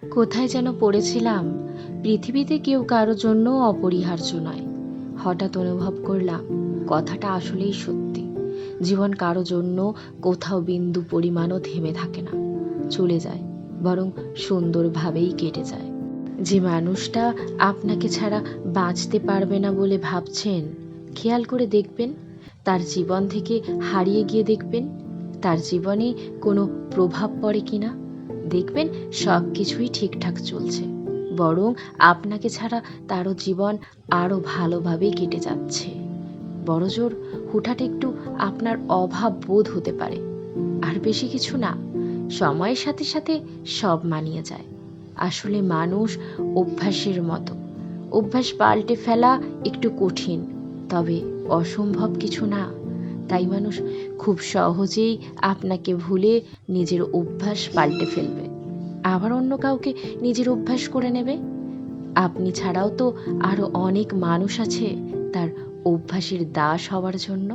কোথায় যেন পড়েছিলাম, পৃথিবীতে কেউ কারো জন্য অপরিহার্য নয়। হঠাৎ অনুভব করলাম কথাটা আসলেই সত্যি। জীবন কারো জন্য কোথাও বিন্দু পরিমাণও থেমে থাকে না, চলে যায়, বরং সুন্দরভাবেই কেটে যায়। যে মানুষটা আপনাকে ছাড়া বাঁচতে পারবে না বলে ভাবছেন, খেয়াল করে দেখবেন তার জীবন থেকে হারিয়ে গিয়ে দেখবেন তার জীবনে কোনো প্রভাব পড়ে কিনা। দেখবেন সব কিছুই ঠিকঠাক চলছে, বরং আপনাকে ছাড়া তারও জীবন আরও ভালোভাবেই কেটে যাচ্ছে। বড়জোর হুটহাট একটু আপনার অভাব বোধ হতে পারে, আর বেশি কিছু না। সময়ের সাথে সাথে সব মানিয়ে যায়। আসলে মানুষ অভ্যাসের মতো, অভ্যাস পাল্টে ফেলা একটু কঠিন, তবে অসম্ভব কিছু না। তাই মানুষ খুব সহজেই আপনাকে ভুলে নিজের অভ্যাস পাল্টে ফেলবে, আবার অন্য কাউকে নিজের অভ্যাস করে নেবে। আপনি ছাড়াও তো আরো অনেক মানুষ আছে তার অভ্যাসের দাস হওয়ার জন্য।